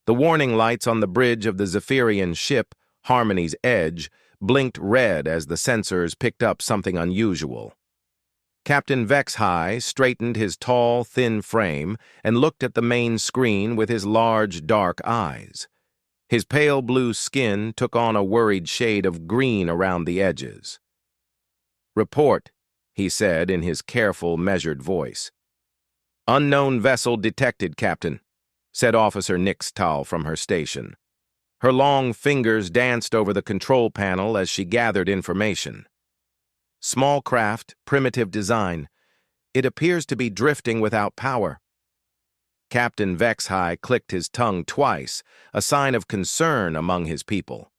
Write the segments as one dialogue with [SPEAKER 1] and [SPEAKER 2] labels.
[SPEAKER 1] The warning lights on the bridge of the Zephyrian ship, Harmony's Edge, blinked red as the sensors picked up something unusual. Captain HFY straightened his tall, thin frame and looked at the main screen with his large, dark eyes. His pale blue skin took on a worried shade of green around the edges. "Report," he said in his careful, measured voice. "Unknown vessel detected, Captain," said Officer Nixtal from her station. Her long fingers danced over the control panel as she gathered information. "Small craft, primitive design. It appears to be drifting without power." Captain HFY clicked his tongue twice, a sign of concern among his people.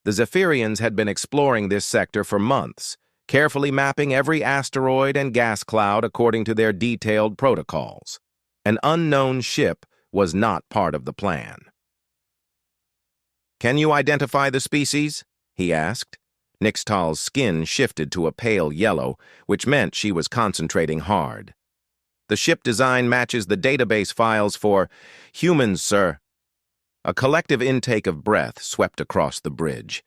[SPEAKER 1] The Zephyrians had been exploring this sector for months, carefully mapping every asteroid and gas cloud according to their detailed protocols. An unknown ship was not part of the plan. "Can you identify the species?" he asked. Nixtal's skin shifted to a pale yellow, which meant she was concentrating hard. "The ship design matches the database files for humans, sir." A collective intake of breath swept across the bridge.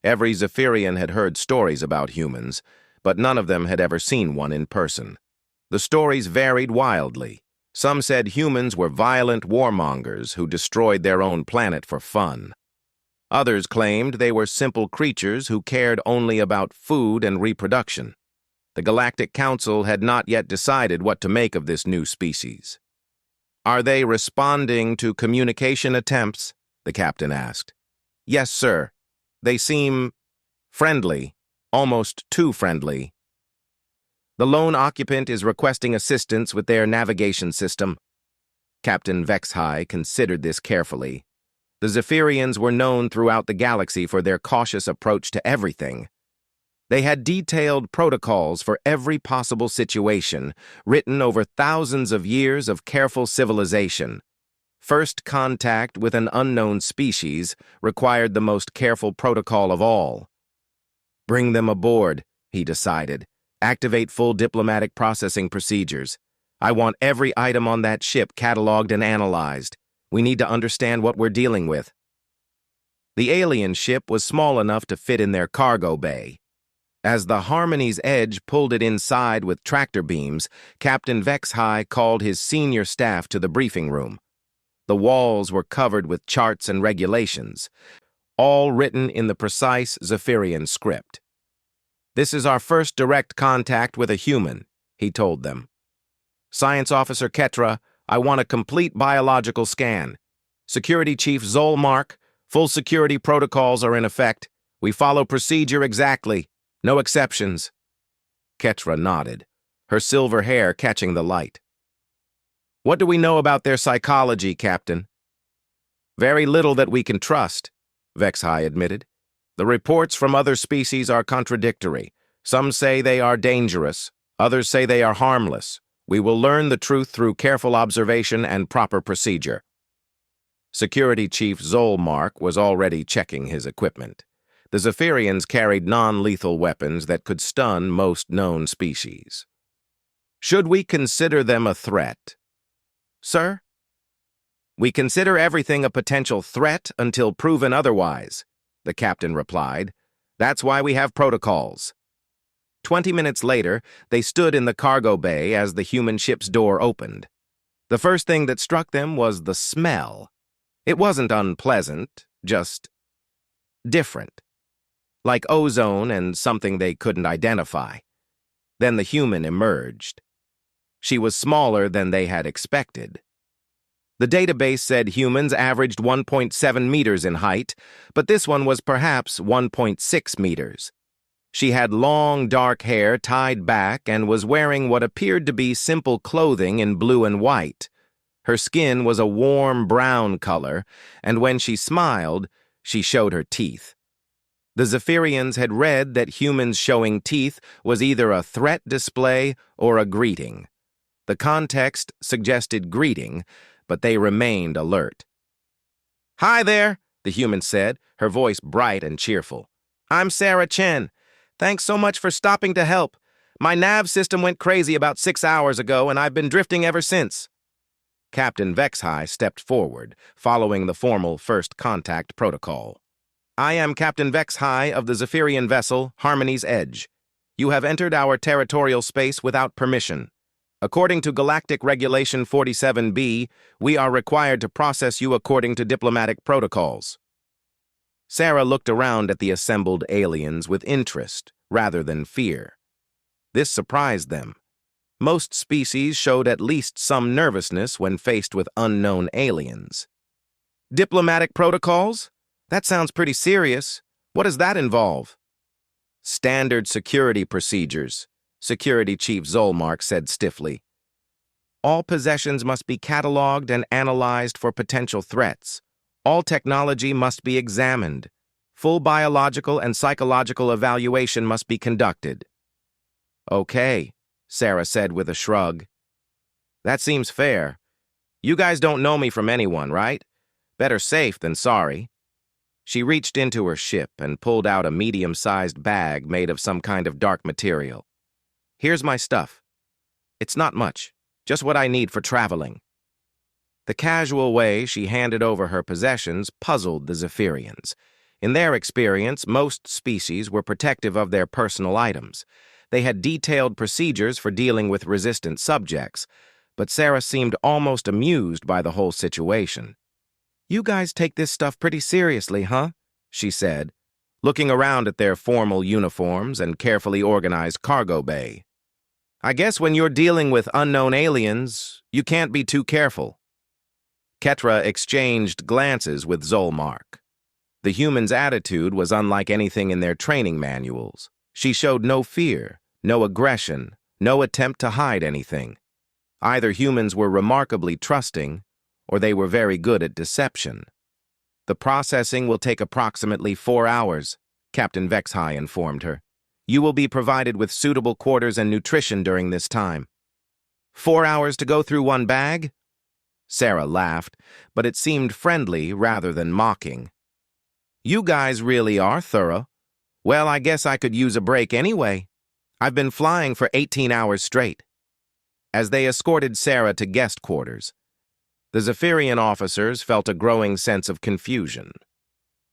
[SPEAKER 1] Every Zephyrian had heard stories about humans, but none of them had ever seen one in person. The stories varied wildly. Some said humans were violent warmongers who destroyed their own planet for fun. Others claimed they were simple creatures who cared only about food and reproduction. The Galactic Council had not yet decided what to make of this new species. "Are they responding to communication attempts?" the captain asked. "Yes, sir. They seem friendly, almost too friendly." "The lone occupant is requesting assistance with their navigation system." Captain HFY considered this carefully. The Zephyrians were known throughout the galaxy for their cautious approach to everything. They had detailed protocols for every possible situation, written over thousands of years of careful civilization. First contact with an unknown species required the most careful protocol of all. "Bring them aboard," he decided. "Activate full diplomatic processing procedures. I want every item on that ship cataloged and analyzed. We need to understand what we're dealing with." The alien ship was small enough to fit in their cargo bay. As the Harmony's Edge pulled it inside with tractor beams, Captain HFY called his senior staff to the briefing room. The walls were covered with charts and regulations, all written in the precise Zephyrian script. "This is our first direct contact with a human," he told them. "Science Officer Ketra, I want a complete biological scan. Security Chief Zolmark, full security protocols are in effect. We follow procedure exactly. No exceptions." Ketra nodded, her silver hair catching the light. "What do we know about their psychology, Captain?" "Very little that we can trust," HFY admitted. "The reports from other species are contradictory. Some say they are dangerous, others say they are harmless. We will learn the truth through careful observation and proper procedure." Security Chief Zolmark was already checking his equipment. The Zephyrians carried non-lethal weapons that could stun most known species. "Should we consider them a threat?" "Sir?" "We consider everything a potential threat until proven otherwise," the captain replied. "That's why we have protocols." 20 minutes later, they stood in the cargo bay as the human ship's door opened. The first thing that struck them was the smell. It wasn't unpleasant, just different. Like ozone and something they couldn't identify. Then the human emerged. She was smaller than they had expected. The database said humans averaged 1.7 meters in height, but this one was perhaps 1.6 meters. She had long, dark hair tied back and was wearing what appeared to be simple clothing in blue and white. Her skin was a warm brown color, and when she smiled, she showed her teeth. The Zephyrians had read that humans showing teeth was either a threat display or a greeting. The context suggested greeting, but they remained alert. "Hi there," the human said, her voice bright and cheerful. "I'm Sarah Chen. Thanks so much for stopping to help. My nav system went crazy about 6 hours ago, and I've been drifting ever since." Captain Vexhai stepped forward, following the formal first contact protocol. I am Captain Vexhai of the Zephyrian vessel, Harmony's Edge. You have entered our territorial space without permission. According to Galactic Regulation 47B, we are required to process you according to diplomatic protocols. Sarah looked around at the assembled aliens with interest rather than fear. This surprised them. Most species showed at least some nervousness when faced with unknown aliens. Diplomatic protocols? That sounds pretty serious. What does that involve? Standard security procedures, Security Chief Zolmark said stiffly. All possessions must be cataloged and analyzed for potential threats. All technology must be examined. Full biological and psychological evaluation must be conducted. Okay, Sarah said with a shrug. That seems fair. You guys don't know me from anyone, right? Better safe than sorry. She reached into her ship and pulled out a medium-sized bag made of some kind of dark material. Here's my stuff. It's not much, just what I need for traveling. The casual way she handed over her possessions puzzled the Zephyrians. In their experience, most species were protective of their personal items. They had detailed procedures for dealing with resistant subjects, but Sarah seemed almost amused by the whole situation. You guys take this stuff pretty seriously, huh? She said, looking around at their formal uniforms and carefully organized cargo bay. I guess when you're dealing with unknown aliens, you can't be too careful. Ketra exchanged glances with Zolmark. The human's attitude was unlike anything in their training manuals. She showed no fear, no aggression, no attempt to hide anything. Either humans were remarkably trusting, or they were very good at deception. The processing will take approximately 4 hours, Captain Vexhai informed her. You will be provided with suitable quarters and nutrition during this time. 4 hours to go through one bag? Sarah laughed, but it seemed friendly rather than mocking. You guys really are thorough. Well, I guess I could use a break anyway. I've been flying for 18 hours straight. As they escorted Sarah to guest quarters, the Zephyrian officers felt a growing sense of confusion.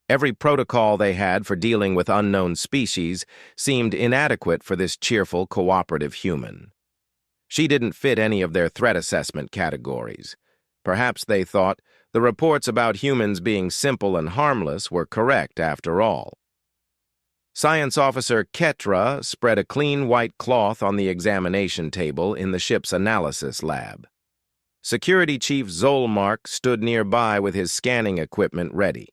[SPEAKER 1] Every protocol they had for dealing with unknown species seemed inadequate for this cheerful, cooperative human. She didn't fit any of their threat assessment categories. Perhaps they thought the reports about humans being simple and harmless were correct after all. Science Officer Ketra spread a clean white cloth on the examination table in the ship's analysis lab. Security Chief Zolmark stood nearby with his scanning equipment ready.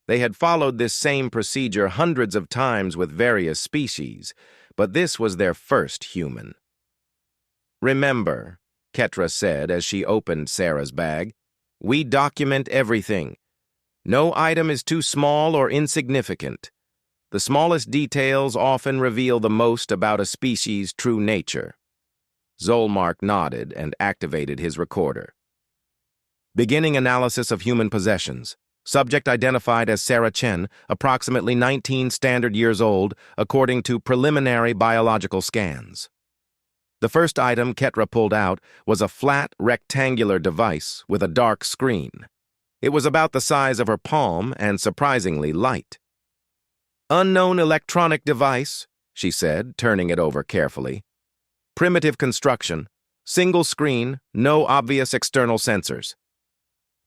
[SPEAKER 1] They had followed this same procedure hundreds of times with various species, but this was their first human. Remember, Ketra said as she opened Sarah's bag, we document everything. No item is too small or insignificant. The smallest details often reveal the most about a species' true nature. Zolmark nodded and activated his recorder. Beginning analysis of human possessions. Subject identified as Sarah Chen, approximately 19 standard years old, according to preliminary biological scans. The first item Ketra pulled out was a flat, rectangular device with a dark screen. It was about the size of her palm and surprisingly light. Unknown electronic device, she said, turning it over carefully. Primitive construction, single screen, no obvious external sensors.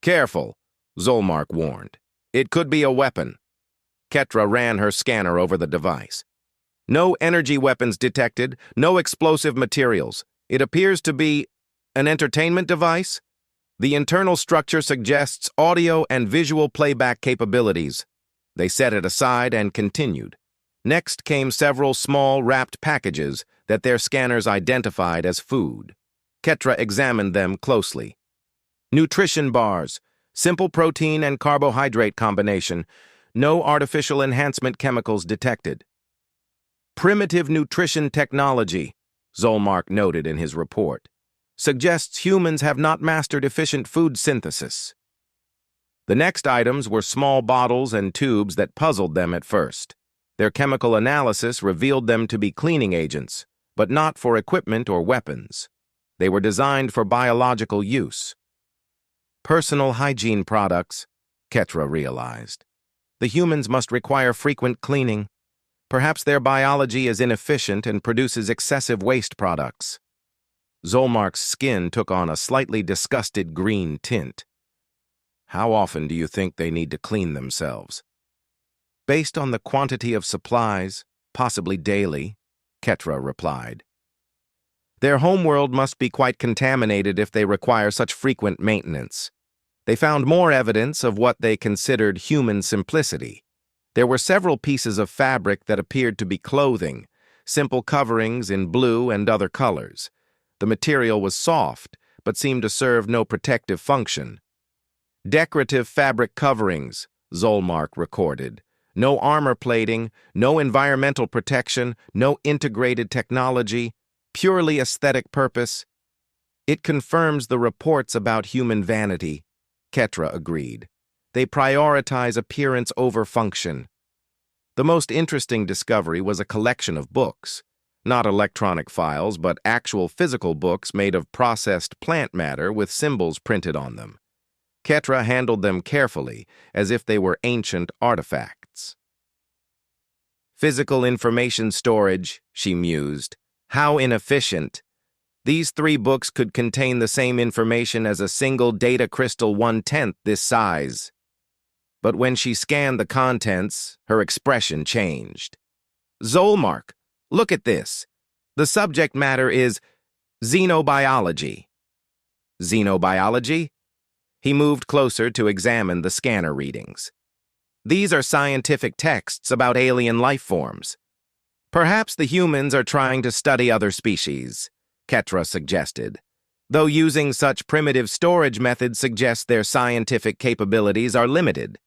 [SPEAKER 1] Careful, Zolmark warned. It could be a weapon. Ketra ran her scanner over the device. No energy weapons detected, no explosive materials. It appears to be an entertainment device. The internal structure suggests audio and visual playback capabilities. They set it aside and continued. Next came several small wrapped packages that their scanners identified as food. Ketra examined them closely. Nutrition bars, simple protein and carbohydrate combination, no artificial enhancement chemicals detected. Primitive nutrition technology, Zolmark noted in his report, suggests humans have not mastered efficient food synthesis. The next items were small bottles and tubes that puzzled them at first. Their chemical analysis revealed them to be cleaning agents, but not for equipment or weapons. They were designed for biological use. Personal hygiene products, Ketra realized. The humans must require frequent cleaning. Perhaps their biology is inefficient and produces excessive waste products. Zolmark's skin took on a slightly disgusted green tint. How often do you think they need to clean themselves? Based on the quantity of supplies, possibly daily, Ketra replied. Their homeworld must be quite contaminated if they require such frequent maintenance. They found more evidence of what they considered human simplicity. There were several pieces of fabric that appeared to be clothing, simple coverings in blue and other colors. The material was soft, but seemed to serve no protective function. Decorative fabric coverings, Zolmark recorded. No armor plating, no environmental protection, no integrated technology, purely aesthetic purpose. It confirms the reports about human vanity, Ketra agreed. They prioritize appearance over function. The most interesting discovery was a collection of books. Not electronic files, but actual physical books made of processed plant matter with symbols printed on them. Ketra handled them carefully, as if they were ancient artifacts. Physical information storage, she mused. How inefficient. These 3 books could contain the same information as a single data crystal 1/10 this size. But when she scanned the contents, her expression changed. Zolmark, look at this. The subject matter is xenobiology. Xenobiology? He moved closer to examine the scanner readings. These are scientific texts about alien life forms. Perhaps the humans are trying to study other species, Ketra suggested, though using such primitive storage methods suggests their scientific capabilities are limited.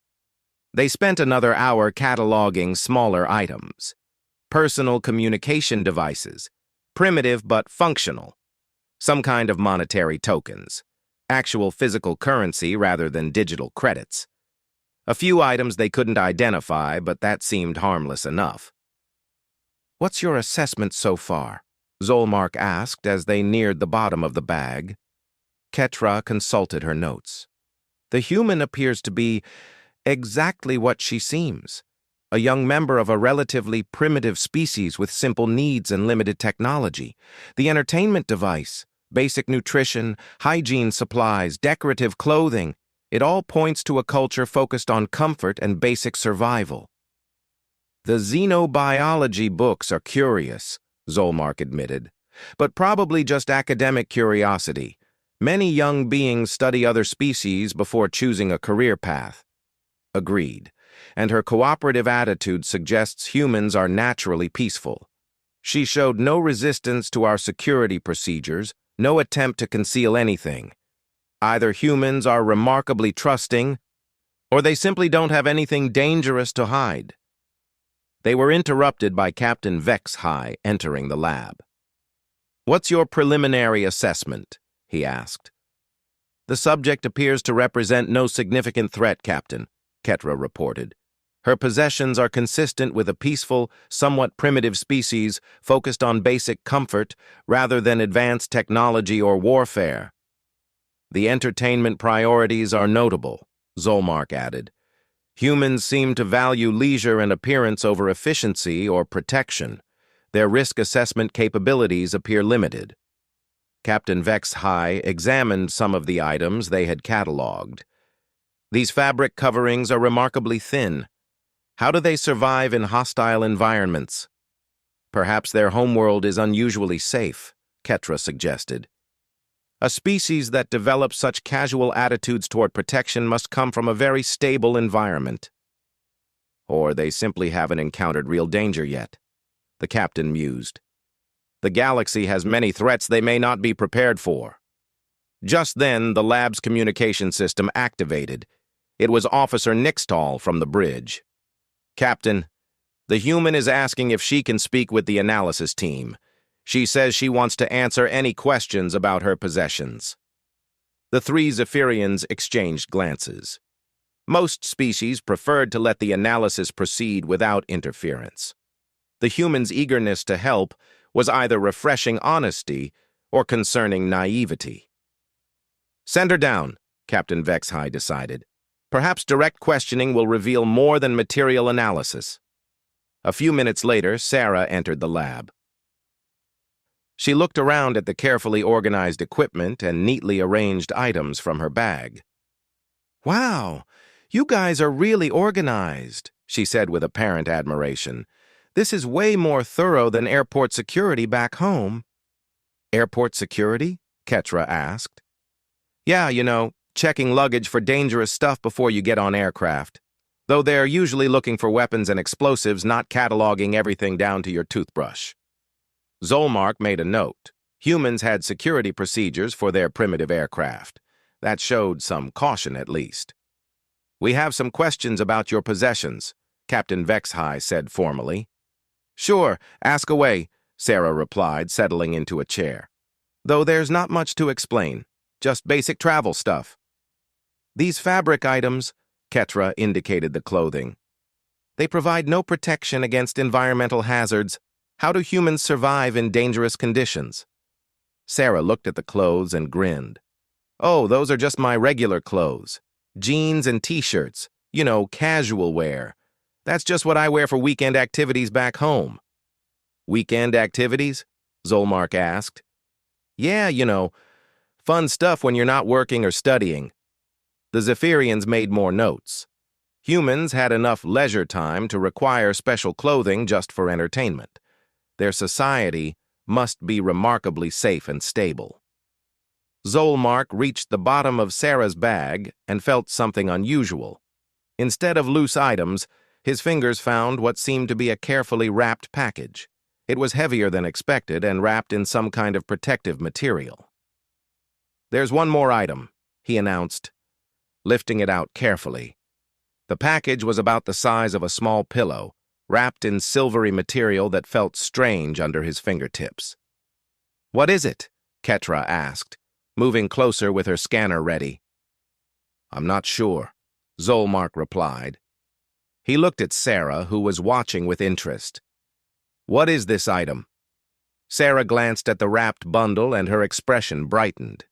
[SPEAKER 1] They spent another hour cataloging smaller items. Personal communication devices, primitive but functional. Some kind of monetary tokens, actual physical currency rather than digital credits. A few items they couldn't identify, but that seemed harmless enough. What's your assessment so far? Zolmark asked as they neared the bottom of the bag. Ketra consulted her notes. The human appears to be exactly what she seems. A young member of a relatively primitive species with simple needs and limited technology. The entertainment device, basic nutrition, hygiene supplies, decorative clothing, it all points to a culture focused on comfort and basic survival. The xenobiology books are curious, Zolmark admitted, but probably just academic curiosity. Many young beings study other species before choosing a career path. Agreed, and her cooperative attitude suggests humans are naturally peaceful. She showed no resistance to our security procedures, no attempt to conceal anything. Either humans are remarkably trusting, or they simply don't have anything dangerous to hide. They were interrupted by Captain Vex High entering the lab. What's your preliminary assessment? He asked. The subject appears to represent no significant threat, Captain, Ketra reported. Her possessions are consistent with a peaceful, somewhat primitive species focused on basic comfort rather than advanced technology or warfare. The entertainment priorities are notable, Zolmark added. Humans seem to value leisure and appearance over efficiency or protection. Their risk assessment capabilities appear limited. Captain Vex High examined some of the items they had cataloged. These fabric coverings are remarkably thin. How do they survive in hostile environments? Perhaps their homeworld is unusually safe, Ketra suggested. A species that develops such casual attitudes toward protection must come from a very stable environment. Or they simply haven't encountered real danger yet, the captain mused. The galaxy has many threats they may not be prepared for. Just then, the lab's communication system activated. It was Officer Nixtal from the bridge. Captain, the human is asking if she can speak with the analysis team. She says she wants to answer any questions about her possessions. The 3 Zephyrians exchanged glances. Most species preferred to let the analysis proceed without interference. The human's eagerness to help was either refreshing honesty or concerning naivety. Send her down, Captain Vexhai decided. Perhaps direct questioning will reveal more than material analysis. A few minutes later, Sarah entered the lab. She looked around at the carefully organized equipment and neatly arranged items from her bag. "Wow, you guys are really organized," she said with apparent admiration. "This is way more thorough than airport security back home." "Airport security?" Ketra asked. "Yeah, checking luggage for dangerous stuff before you get on aircraft. Though they're usually looking for weapons and explosives, not cataloging everything down to your toothbrush." Zolmark made a note. Humans had security procedures for their primitive aircraft. That showed some caution, at least. "We have some questions about your possessions," Captain Vexhai said formally. "Sure, ask away," Sarah replied, settling into a chair. "Though there's not much to explain, just basic travel stuff." "These fabric items," Ketra indicated the clothing. "They provide no protection against environmental hazards. How do humans survive in dangerous conditions?" Sarah looked at the clothes and grinned. "Oh, those are just my regular clothes. Jeans and t-shirts, casual wear. That's just what I wear for weekend activities back home." "Weekend activities?" Zolmark asked. "Yeah, fun stuff when you're not working or studying." The Zephyrians made more notes. Humans had enough leisure time to require special clothing just for entertainment. Their society must be remarkably safe and stable. Zolmark reached the bottom of Sarah's bag and felt something unusual. Instead of loose items, his fingers found what seemed to be a carefully wrapped package. It was heavier than expected and wrapped in some kind of protective material. "There's one more item," he announced, lifting it out carefully. The package was about the size of a small pillow, wrapped in silvery material that felt strange under his fingertips. "What is it?" Ketra asked, moving closer with her scanner ready. "I'm not sure," Zolmark replied. He looked at Sarah, who was watching with interest. "What is this item?" Sarah glanced at the wrapped bundle and her expression brightened.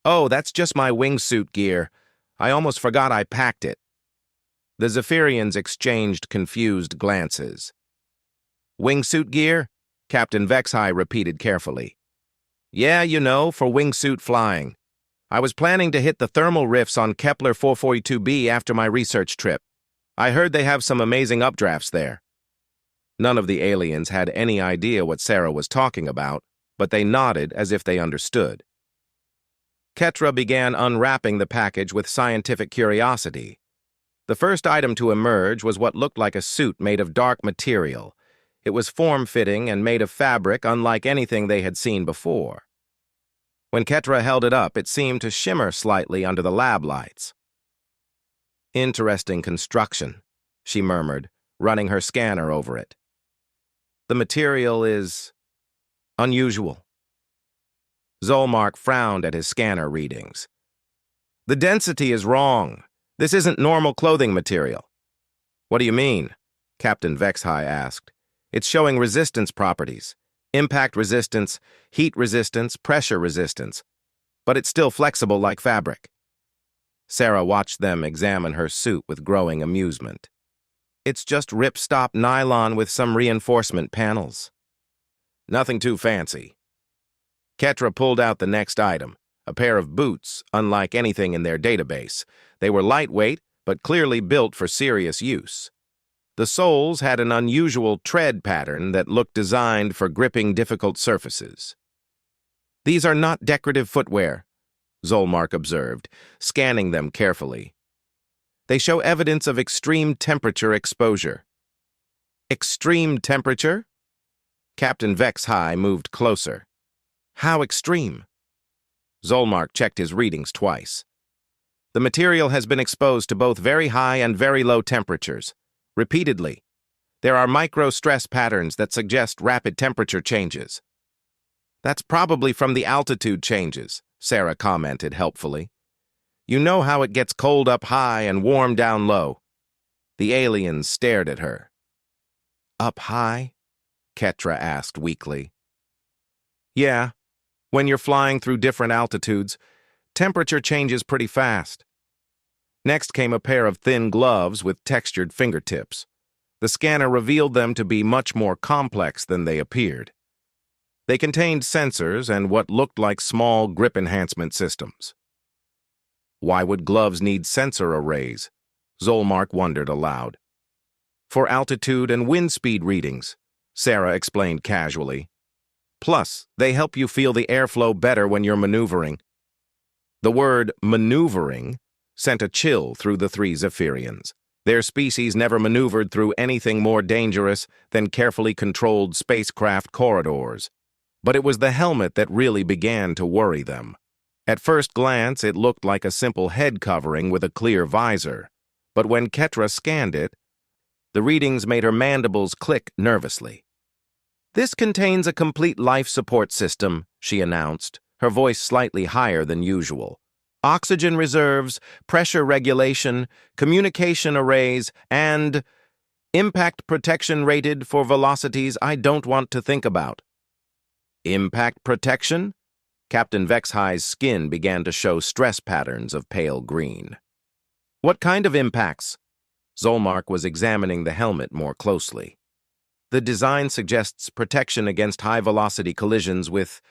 [SPEAKER 1] "Oh, that's just my wingsuit gear. I almost forgot I packed it." The Zephyrians exchanged confused glances. "Wingsuit gear?" Captain Vexhai repeated carefully. "Yeah, for wingsuit flying. I was planning to hit the thermal rifts on Kepler 442b after my research trip. I heard they have some amazing updrafts there." None of the aliens had any idea what Sarah was talking about, but they nodded as if they understood. Ketra began unwrapping the package with scientific curiosity. The first item to emerge was what looked like a suit made of dark material. It was form-fitting and made of fabric unlike anything they had seen before. When Ketra held it up, it seemed to shimmer slightly under the lab lights. "Interesting construction," she murmured, running her scanner over it. "The material is unusual." Zolmark frowned at his scanner readings. "The density is wrong. This isn't normal clothing material." "What do you mean?" Captain Vexhai asked. "It's showing resistance properties. Impact resistance, heat resistance, pressure resistance. But it's still flexible like fabric." Sarah watched them examine her suit with growing amusement. "It's just ripstop nylon with some reinforcement panels." "Nothing too fancy." Ketra pulled out the next item, a pair of boots, unlike anything in their database. They were lightweight, but clearly built for serious use. The soles had an unusual tread pattern that looked designed for gripping difficult surfaces. "These are not decorative footwear," Zolmark observed, scanning them carefully. "They show evidence of extreme temperature exposure." "Extreme temperature?" Captain Vexhai moved closer. "How extreme?" Zolmark checked his readings twice. "The material has been exposed to both very high and very low temperatures. Repeatedly. There are micro-stress patterns that suggest rapid temperature changes." "That's probably from the altitude changes," Sarah commented helpfully. "You know how it gets cold up high and warm down low." The aliens stared at her. "Up high?" Ketra asked weakly. "Yeah, when you're flying through different altitudes, temperature changes pretty fast. Next came a pair of thin gloves with textured fingertips. The scanner revealed them to be much more complex than they appeared. They contained sensors and what looked like small grip enhancement systems. Why would gloves need sensor arrays? Zolmark wondered aloud. For altitude and wind speed readings, Sarah explained casually. Plus, they help you feel the airflow better when you're maneuvering. The word maneuvering sent a chill through the three Zephyrians. Their species never maneuvered through anything more dangerous than carefully controlled spacecraft corridors. But it was the helmet that really began to worry them. At first glance, it looked like a simple head covering with a clear visor. But when Ketra scanned it, the readings made her mandibles click nervously. "This contains a complete life support system," she announced, her voice slightly higher than usual. "Oxygen reserves, pressure regulation, communication arrays, and impact protection rated for velocities I don't want to think about." Impact protection? Captain Vexhigh's skin began to show stress patterns of pale green. "What kind of impacts?" Zolmark was examining the helmet more closely. "The design suggests protection against high-velocity collisions with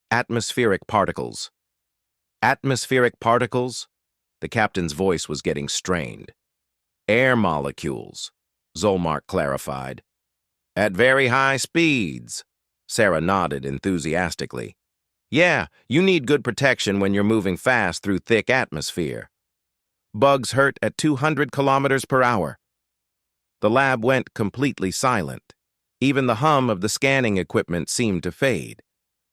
[SPEAKER 1] atmospheric particles." Atmospheric particles? The captain's voice was getting strained. "Air molecules," Zolmark clarified. "At very high speeds." Sarah nodded enthusiastically. "Yeah, you need good protection when you're moving fast through thick atmosphere. Bugs hurt at 200 kilometers per hour. The lab went completely silent. Even the hum of the scanning equipment seemed to fade.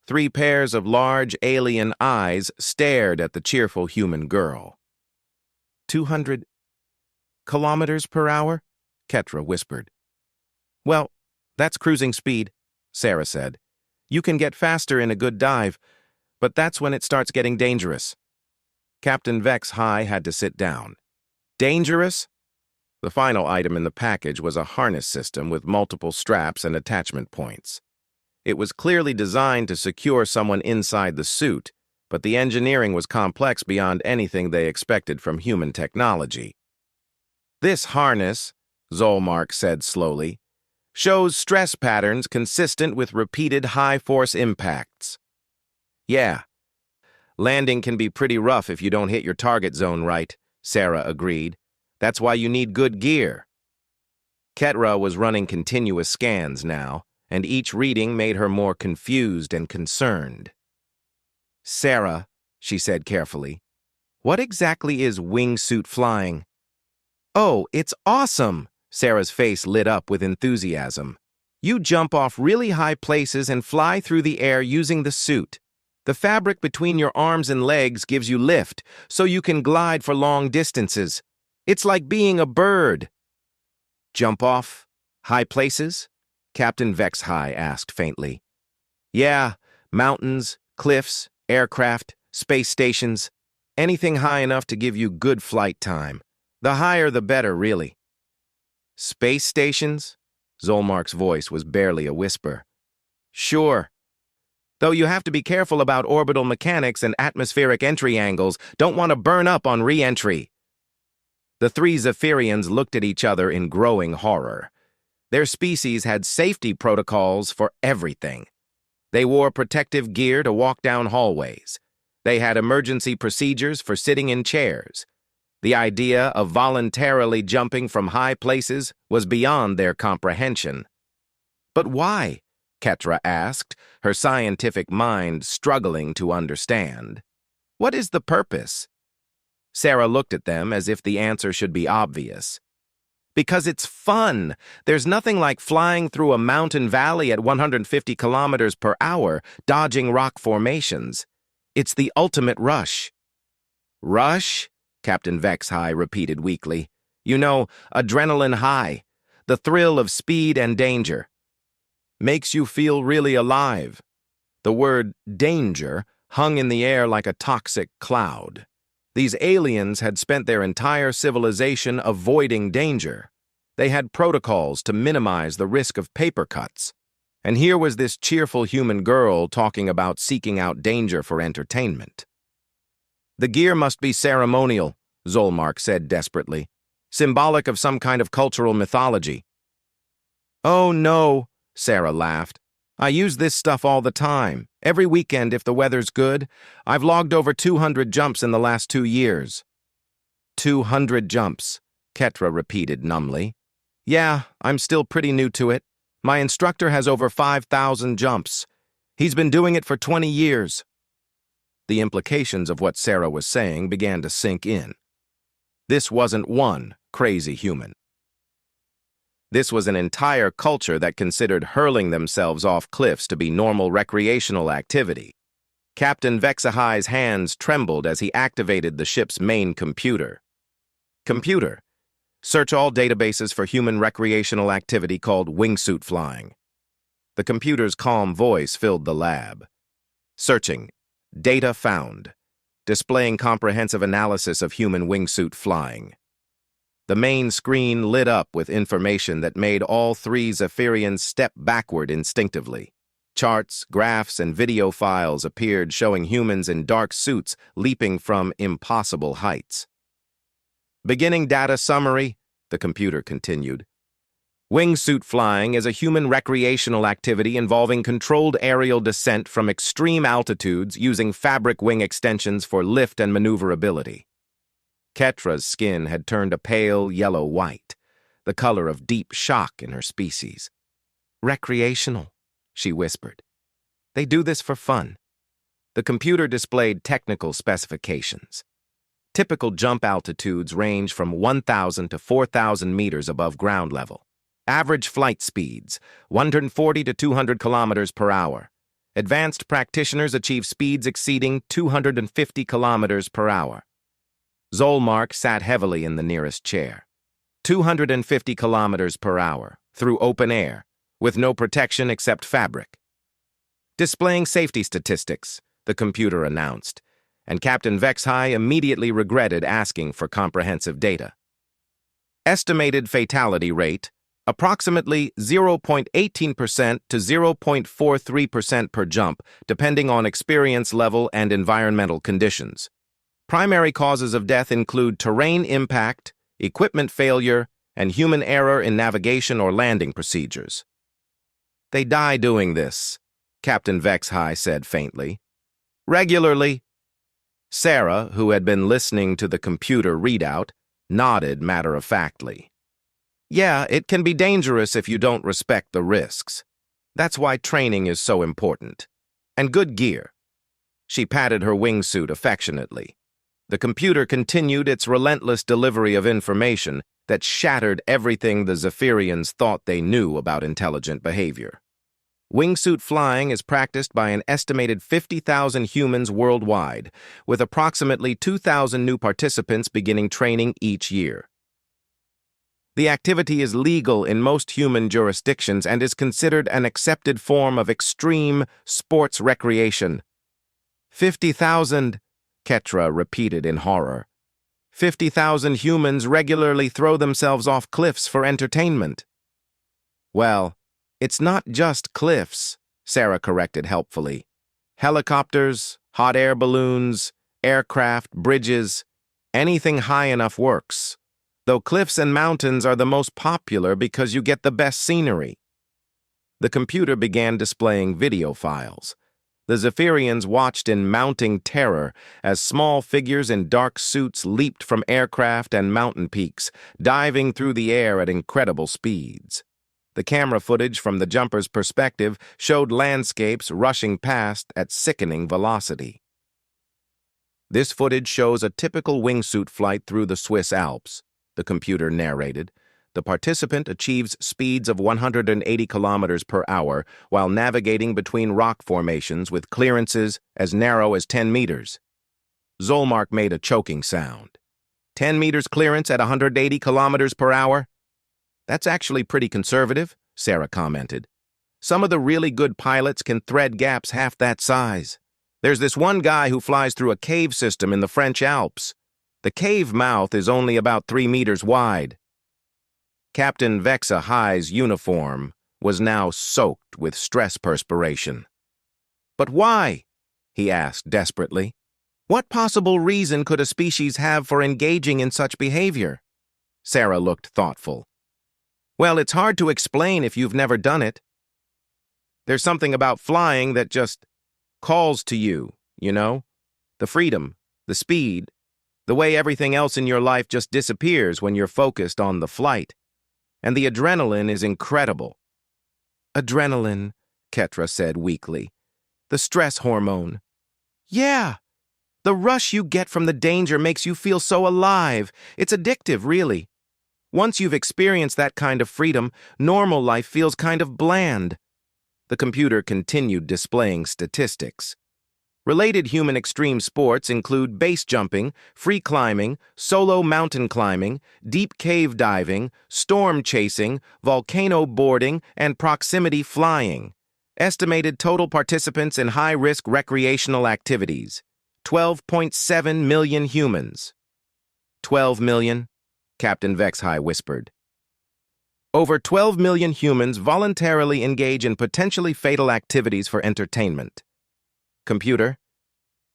[SPEAKER 1] 3 pairs of large alien eyes stared at the cheerful human girl. 200 kilometers per hour? Ketra whispered. "Well, that's cruising speed," Sarah said. "You can get faster in a good dive, but that's when it starts getting dangerous." Captain Vexhigh had to sit down. "Dangerous?" The final item in the package was a harness system with multiple straps and attachment points. It was clearly designed to secure someone inside the suit, but the engineering was complex beyond anything they expected from human technology. "This harness," Zolmark said slowly, "shows stress patterns consistent with repeated high-force impacts." "Yeah, landing can be pretty rough if you don't hit your target zone right," Sarah agreed. "That's why you need good gear." Ketra was running continuous scans now, and each reading made her more confused and concerned. "Sarah," she said carefully, "what exactly is wingsuit flying?" "Oh, it's awesome!" Sarah's face lit up with enthusiasm. "You jump off really high places and fly through the air using the suit. The fabric between your arms and legs gives you lift, so you can glide for long distances. It's like being a bird." "Jump off high places?" Captain Vexhigh asked faintly. "Yeah, mountains, cliffs, aircraft, space stations, anything high enough to give you good flight time. The higher the better, really." "Space stations?" Zolmark's voice was barely a whisper. "Sure. Though you have to be careful about orbital mechanics and atmospheric entry angles. Don't want to burn up on re-entry." The 3 Zephyrians looked at each other in growing horror. Their species had safety protocols for everything. They wore protective gear to walk down hallways. They had emergency procedures for sitting in chairs. The idea of voluntarily jumping from high places was beyond their comprehension. "But why?" Ketra asked, her scientific mind struggling to understand. "What is the purpose?" Sarah looked at them as if the answer should be obvious. "Because it's fun. There's nothing like flying through a mountain valley at 150 kilometers per hour, dodging rock formations. It's the ultimate rush." "Rush?" Captain Vexhigh repeated weakly. "You know, adrenaline high. The thrill of speed and danger. Makes you feel really alive." The word danger hung in the air like a toxic cloud. These aliens had spent their entire civilization avoiding danger. They had protocols to minimize the risk of paper cuts. And here was this cheerful human girl talking about seeking out danger for entertainment. The gear must be ceremonial, Zolmark said desperately, symbolic of some kind of cultural mythology. Oh no, Sarah laughed. I use this stuff all the time. Every weekend if the weather's good. I've logged over 200 jumps in the last 2 years. 200 jumps, Ketra repeated numbly. Yeah, I'm still pretty new to it. My instructor has over 5,000 jumps. He's been doing it for 20 years. The implications of what Sarah was saying began to sink in. This wasn't one crazy human. This was an entire culture that considered hurling themselves off cliffs to be normal recreational activity. Captain Vexahai's hands trembled as he activated the ship's main computer. Computer, search all databases for human recreational activity called wingsuit flying. The computer's calm voice filled the lab. Searching. Data found. Displaying comprehensive analysis of human wingsuit flying. The main screen lit up with information that made all 3 Zephyrians step backward instinctively. Charts, graphs, and video files appeared showing humans in dark suits leaping from impossible heights. Beginning data summary, the computer continued. Wingsuit flying is a human recreational activity involving controlled aerial descent from extreme altitudes using fabric wing extensions for lift and maneuverability. Ketra's skin had turned a pale yellow-white, the color of deep shock in her species. Recreational, she whispered. They do this for fun. The computer displayed technical specifications. Typical jump altitudes range from 1,000 to 4,000 meters above ground level. Average flight speeds, 140 to 200 kilometers per hour. Advanced practitioners achieve speeds exceeding 250 kilometers per hour. Zolmark sat heavily in the nearest chair. 250 kilometers per hour, through open air, with no protection except fabric. Displaying safety statistics, the computer announced, and Captain Vexhai immediately regretted asking for comprehensive data. Estimated fatality rate, approximately 0.18% to 0.43% per jump, depending on experience level and environmental conditions. Primary causes of death include terrain impact, equipment failure, and human error in navigation or landing procedures. They die doing this, Captain Vexhai said faintly. Regularly. Sarah, who had been listening to the computer readout, nodded matter-of-factly. Yeah, it can be dangerous if you don't respect the risks. That's why training is so important. And good gear. She patted her wingsuit affectionately. The computer continued its relentless delivery of information that shattered everything the Zephyrians thought they knew about intelligent behavior. Wingsuit flying is practiced by an estimated 50,000 humans worldwide, with approximately 2,000 new participants beginning training each year. The activity is legal in most human jurisdictions and is considered an accepted form of extreme sports recreation. 50,000, Ketra repeated in horror. 50,000 humans regularly throw themselves off cliffs for entertainment. Well, it's not just cliffs, Sarah corrected helpfully. Helicopters, hot air balloons, aircraft, bridges, anything high enough works. Though cliffs and mountains are the most popular because you get the best scenery. The computer began displaying video files. The Zephyrians watched in mounting terror as small figures in dark suits leaped from aircraft and mountain peaks, diving through the air at incredible speeds. The camera footage from the jumpers' perspective showed landscapes rushing past at sickening velocity. This footage shows a typical wingsuit flight through the Swiss Alps, the computer narrated. The participant achieves speeds of 180 kilometers per hour while navigating between rock formations with clearances as narrow as 10 meters. Zolmark made a choking sound. 10 meters clearance at 180 kilometers per hour? That's actually pretty conservative, Sarah commented. Some of the really good pilots can thread gaps half that size. There's this one guy who flies through a cave system in the French Alps. The cave mouth is only about 3 meters wide. Captain Vexahai's uniform was now soaked with stress perspiration. But why? He asked desperately. What possible reason could a species have for engaging in such behavior? Sarah looked thoughtful. Well, it's hard to explain if you've never done it. There's something about flying that just calls to you, you know? The freedom, the speed, the way everything else in your life just disappears when you're focused on the flight. And the adrenaline is incredible. Adrenaline, Ketra said weakly. The stress hormone. Yeah, the rush you get from the danger makes you feel so alive. It's addictive, really. Once you've experienced that kind of freedom, normal life feels kind of bland. The computer continued displaying statistics. Related human extreme sports include base jumping, free climbing, solo mountain climbing, deep cave diving, storm chasing, volcano boarding, and proximity flying. Estimated total participants in high-risk recreational activities, 12.7 million humans. 12 million? Captain Vexhai whispered. Over 12 million humans voluntarily engage in potentially fatal activities for entertainment. Computer,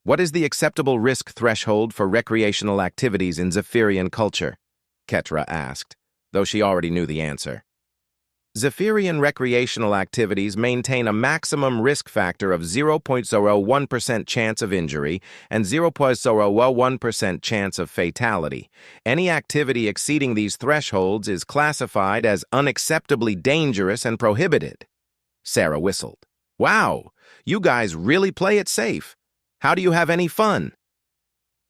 [SPEAKER 1] what is the acceptable risk threshold for recreational activities in Zephyrian culture? Ketra asked, though she already knew the answer. Zephyrian recreational activities maintain a maximum risk factor of 0.01% chance of injury and 0.01% chance of fatality. Any activity exceeding these thresholds is classified as unacceptably dangerous and prohibited. Sarah whistled. Wow, you guys really play it safe. How do you have any fun?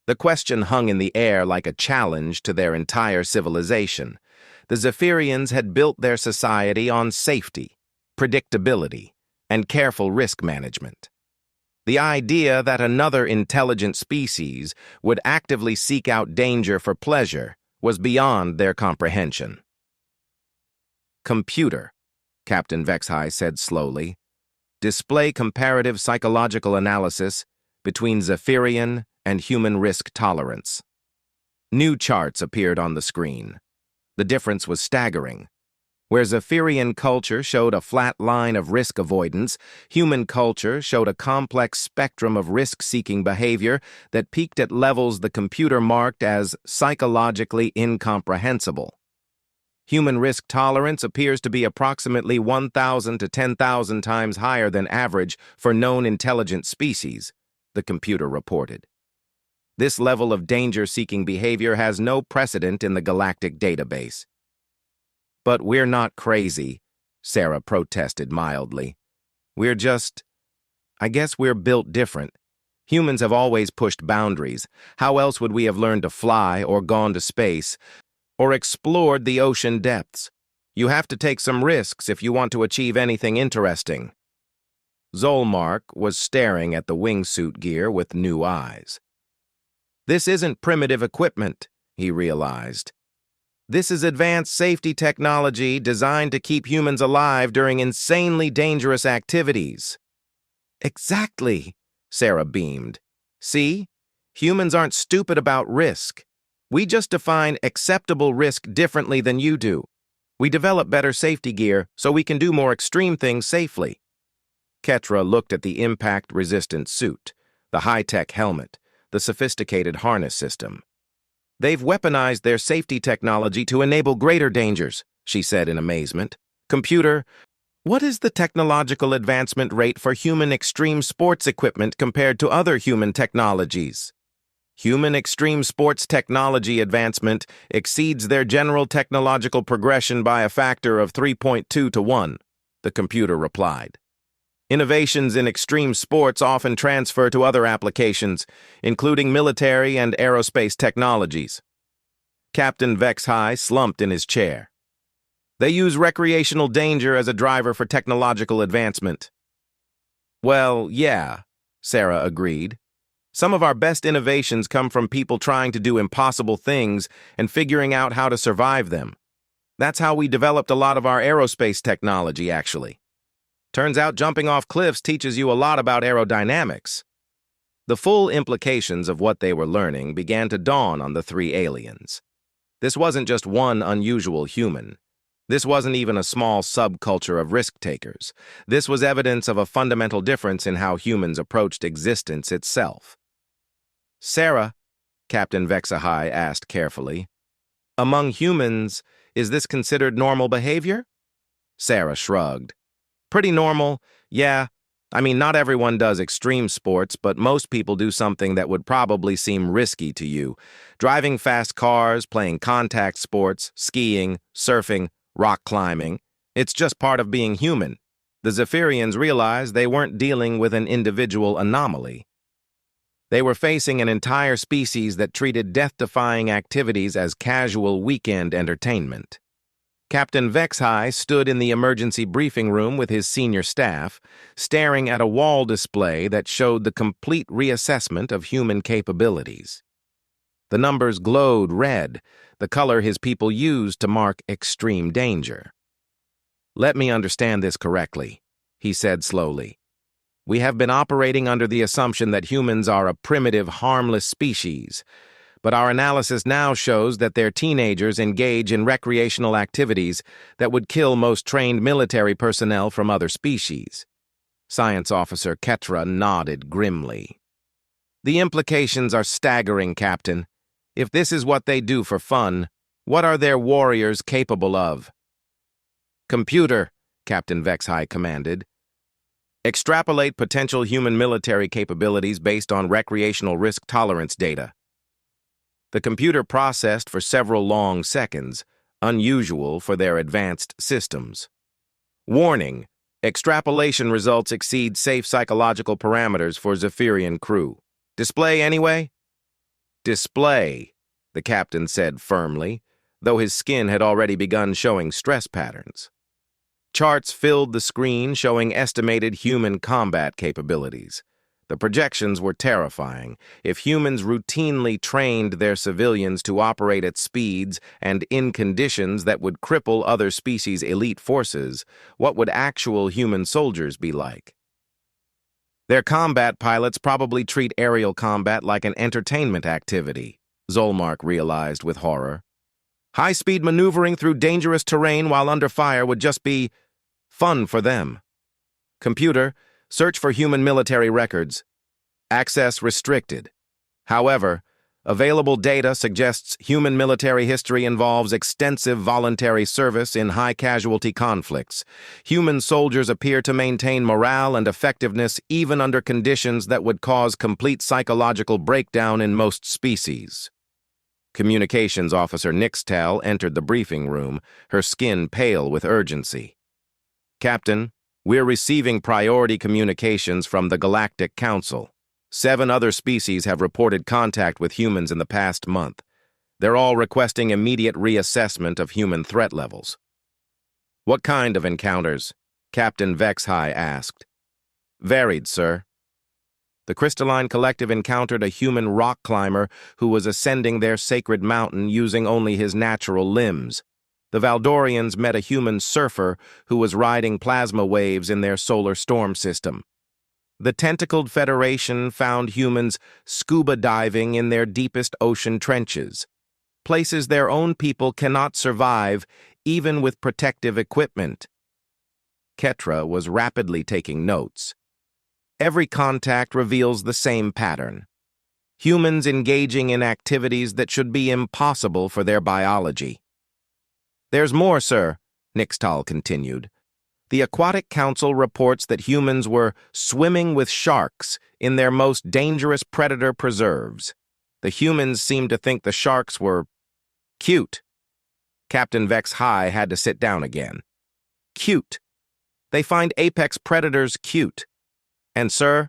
[SPEAKER 1] The question hung in the air like a challenge to their entire civilization. The Zephyrians had built their society on safety, predictability, and careful risk management. The idea that another intelligent species would actively seek out danger for pleasure was beyond their comprehension. Computer, Captain Vexhai said slowly, display comparative psychological analysis between Zephyrian and human risk tolerance. New charts appeared on the screen. The difference was staggering. Where Zephyrian culture showed a flat line of risk avoidance, human culture showed a complex spectrum of risk-seeking behavior that peaked at levels the computer marked as psychologically incomprehensible. Human risk tolerance appears to be approximately 1,000 to 10,000 times higher than average for known intelligent species, the computer reported. This level of danger-seeking behavior has no precedent in the galactic database. But we're not crazy, Sarah protested mildly. We're just... I guess we're built different. Humans have always pushed boundaries. How else would we have learned to fly or gone to space or explored the ocean depths? You have to take some risks if you want to achieve anything interesting. Zolmark was staring at the wingsuit gear with new eyes. This isn't primitive equipment, he realized. This is advanced safety technology designed to keep humans alive during insanely dangerous activities. Exactly, Sarah beamed. See? Humans aren't stupid about risk. We just define acceptable risk differently than you do. We develop better safety gear so we can do more extreme things safely. Ketra looked at the impact-resistant suit, the high-tech helmet, the sophisticated harness system. They've weaponized their safety technology to enable greater dangers, she said in amazement. Computer, what is the technological advancement rate for human extreme sports equipment compared to other human technologies? Human extreme sports technology advancement exceeds their general technological progression by a factor of 3.2 to 1, the computer replied. Innovations in extreme sports often transfer to other applications, including military and aerospace technologies. Captain Vexhai slumped in his chair. They use recreational danger as a driver for technological advancement. Well, yeah, Sarah agreed. Some of our best innovations come from people trying to do impossible things and figuring out how to survive them. That's how we developed a lot of our aerospace technology, actually. Turns out jumping off cliffs teaches you a lot about aerodynamics. The full implications of what they were learning began to dawn on the three aliens. This wasn't just one unusual human. This wasn't even a small subculture of risk-takers. This was evidence of a fundamental difference in how humans approached existence itself. Sarah, Captain Vexahai asked carefully, among humans, is this considered normal behavior? Sarah shrugged. Pretty normal, yeah. I mean, not everyone does extreme sports, but most people do something that would probably seem risky to you. Driving fast cars, playing contact sports, skiing, surfing, rock climbing. It's just part of being human. The Zephyrians realized they weren't dealing with an individual anomaly. They were facing an entire species that treated death-defying activities as casual weekend entertainment. Captain Vexhai stood in the emergency briefing room with his senior staff, staring at a wall display that showed the complete reassessment of human capabilities. The numbers glowed red, the color his people used to mark extreme danger. Let me understand this correctly, he said slowly. We have been operating under the assumption that humans are a primitive, harmless species, but our analysis now shows that their teenagers engage in recreational activities that would kill most trained military personnel from other species. Science Officer Ketra nodded grimly. The implications are staggering, Captain. If this is what they do for fun, what are their warriors capable of? Computer, Captain Vexhai commanded. Extrapolate potential human military capabilities based on recreational risk tolerance data. The computer processed for several long seconds, unusual for their advanced systems. Warning: extrapolation results exceed safe psychological parameters for Zephyrian crew. Display anyway? Display, the captain said firmly, though his skin had already begun showing stress patterns. Charts filled the screen showing estimated human combat capabilities. The projections were terrifying. If humans routinely trained their civilians to operate at speeds and in conditions that would cripple other species' elite forces, what would actual human soldiers be like? Their combat pilots probably treat aerial combat like an entertainment activity, Zolmark realized with horror. High-speed maneuvering through dangerous terrain while under fire would just be fun for them. Computer, search for human military records. Access restricted. However, available data suggests human military history involves extensive voluntary service in high-casualty conflicts. Human soldiers appear to maintain morale and effectiveness even under conditions that would cause complete psychological breakdown in most species. Communications Officer Nixtal entered the briefing room, her skin pale with urgency. Captain, we're receiving priority communications from the Galactic Council. 7 other species have reported contact with humans in the past month. They're all requesting immediate reassessment of human threat levels. What kind of encounters? Captain Vexhai asked. Varied, sir. The Crystalline Collective encountered a human rock climber who was ascending their sacred mountain using only his natural limbs. The Valdorians met a human surfer who was riding plasma waves in their solar storm system. The Tentacled Federation found humans scuba diving in their deepest ocean trenches, places their own people cannot survive even with protective equipment. Ketra was rapidly taking notes. Every contact reveals the same pattern. Humans engaging in activities that should be impossible for their biology. There's more, sir, Nixtal continued. The Aquatic Council reports that humans were swimming with sharks in their most dangerous predator preserves. The humans seemed to think the sharks were cute. Captain Vexhai had to sit down again. Cute. They find apex predators cute. And, sir,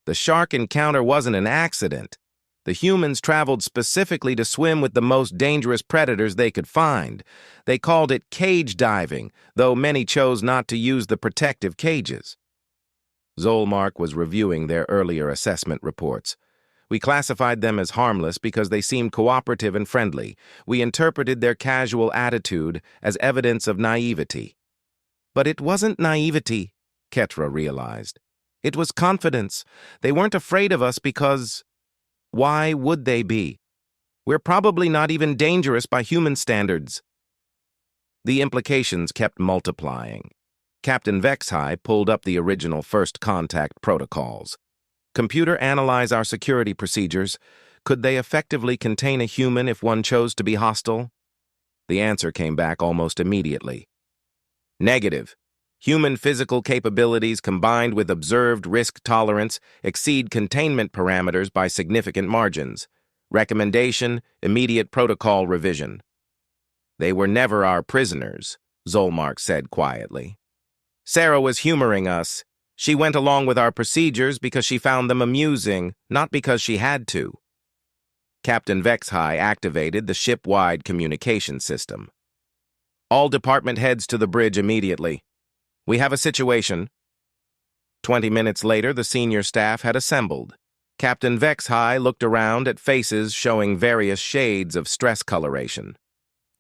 [SPEAKER 1] the shark encounter wasn't an accident. The humans traveled specifically to swim with the most dangerous predators they could find. They called it cage diving, though many chose not to use the protective cages. Zolmark was reviewing their earlier assessment reports. We classified them as harmless because they seemed cooperative and friendly. We interpreted their casual attitude as evidence of naivety. But it wasn't naivety, Ketra realized. It was confidence. They weren't afraid of us because... Why would they be? We're probably not even dangerous by human standards. The implications kept multiplying. Captain Vexhai pulled up the original first contact protocols. Computer, analyze our security procedures. Could they effectively contain a human if one chose to be hostile? The answer came back almost immediately. Negative. Human physical capabilities combined with observed risk tolerance exceed containment parameters by significant margins. Recommendation, immediate protocol revision. They were never our prisoners, Zolmark said quietly. Sarah was humoring us. She went along with our procedures because she found them amusing, not because she had to. Captain Vexhai activated the ship-wide communication system. All department heads to the bridge immediately. We have a situation. 20 minutes later, the senior staff had assembled. Captain Vexhai looked around at faces showing various shades of stress coloration.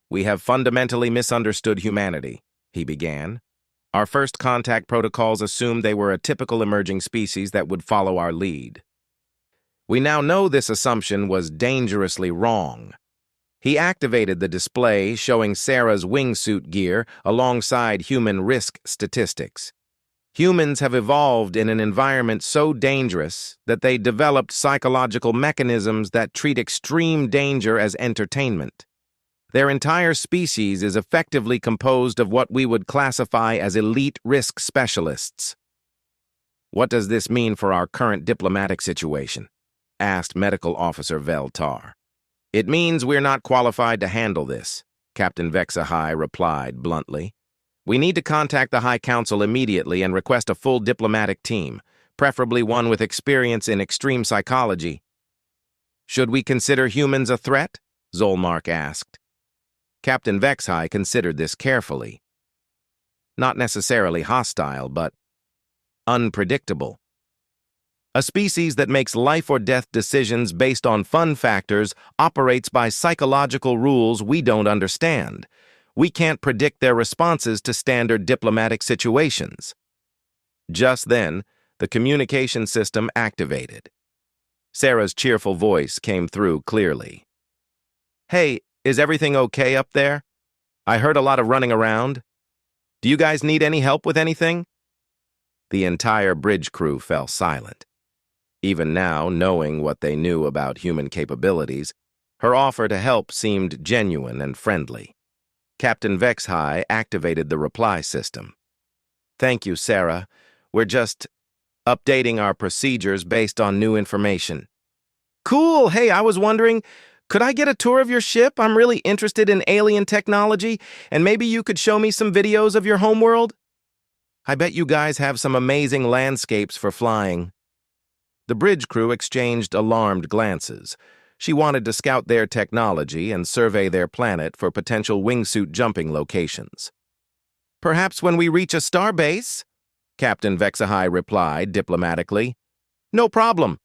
[SPEAKER 1] We have fundamentally misunderstood humanity, he began. Our first contact protocols assumed they were a typical emerging species that would follow our lead. We now know this assumption was dangerously wrong. He activated the display showing Sarah's wingsuit gear alongside human risk statistics. Humans have evolved in an environment so dangerous that they developed psychological mechanisms that treat extreme danger as entertainment. Their entire species is effectively composed of what we would classify as elite risk specialists. What does this mean for our current diplomatic situation? Asked Medical Officer Veltar. It means we're not qualified to handle this, Captain Vexahai replied bluntly. We need to contact the High Council immediately and request a full diplomatic team, preferably one with experience in extreme psychology. Should we consider humans a threat? Zolmark asked. Captain Vexhai considered this carefully. Not necessarily hostile, but unpredictable. A species that makes life-or-death decisions based on fun factors operates by psychological rules we don't understand. We can't predict their responses to standard diplomatic situations. Just then, the communication system activated. Sarah's cheerful voice came through clearly. Hey, is everything okay up there? I heard a lot of running around. Do you guys need any help with anything? The entire bridge crew fell silent. Even now, knowing what they knew about human capabilities, her offer to help seemed genuine and friendly. Captain Vexhai activated the reply system. Thank you, Sarah. We're just updating our procedures based on new information. Cool! Hey, I was wondering, could I get a tour of your ship? I'm really interested in alien technology, and maybe you could show me some videos of your homeworld? I bet you guys have some amazing landscapes for flying. The bridge crew exchanged alarmed glances. She wanted to scout their technology and survey their planet for potential wingsuit jumping locations. Perhaps when we reach a starbase? Captain Vexahai replied diplomatically. No problem.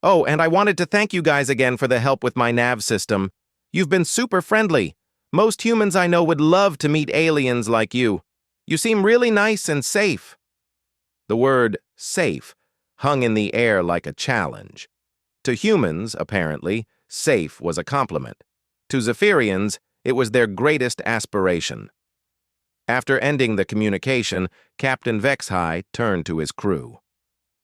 [SPEAKER 1] Oh, and I wanted to thank you guys again for the help with my nav system. You've been super friendly. Most humans I know would love to meet aliens like you. You seem really nice and safe. The word safe hung in the air like a challenge. To humans, apparently, safe was a compliment. To Zephyrians, it was their greatest aspiration. After ending the communication, Captain Vexhai turned to his crew.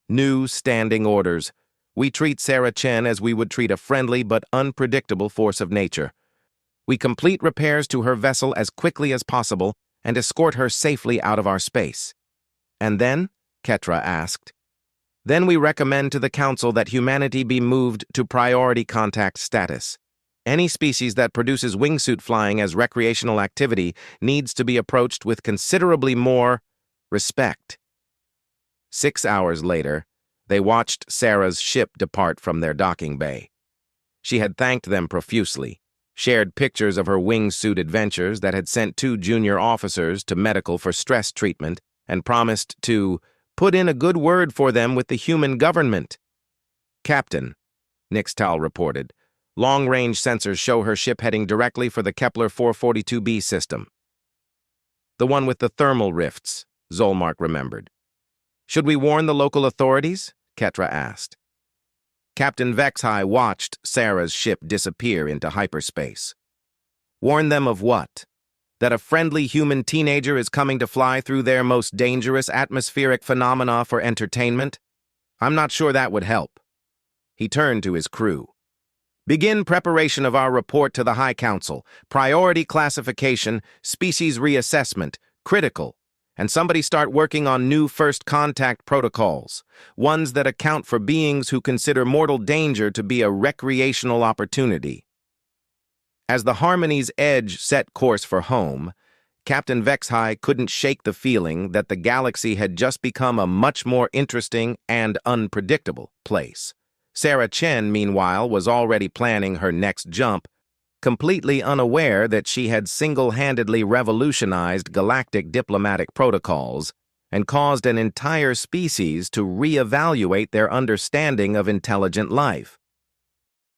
[SPEAKER 1] New standing orders. We treat Sarah Chen as we would treat a friendly but unpredictable force of nature. We complete repairs to her vessel as quickly as possible and escort her safely out of our space. And then? Ketra asked. Then we recommend to the Council that humanity be moved to priority contact status. Any species that produces wingsuit flying as recreational activity needs to be approached with considerably more respect. 6 hours later, they watched Sarah's ship depart from their docking bay. She had thanked them profusely, shared pictures of her wingsuit adventures that had sent 2 junior officers to medical for stress treatment, and promised to put in a good word for them with the human government. Captain, Nixtal reported, long-range sensors show her ship heading directly for the Kepler 442b system. The one with the thermal rifts, Zolmark remembered. Should we warn the local authorities? Ketra asked. Captain Vexhai watched Sarah's ship disappear into hyperspace. Warn them of what? That a friendly human teenager is coming to fly through their most dangerous atmospheric phenomena for entertainment? I'm not sure that would help. He turned to his crew. Begin preparation of our report to the High Council. Priority classification, species reassessment, critical. And somebody start working on new first contact protocols, ones that account for beings who consider mortal danger to be a recreational opportunity. As the Harmony's Edge set course for home, Captain Vexhai couldn't shake the feeling that the galaxy had just become a much more interesting and unpredictable place. Sarah Chen, meanwhile, was already planning her next jump, completely unaware that she had single-handedly revolutionized galactic diplomatic protocols and caused an entire species to reevaluate their understanding of intelligent life.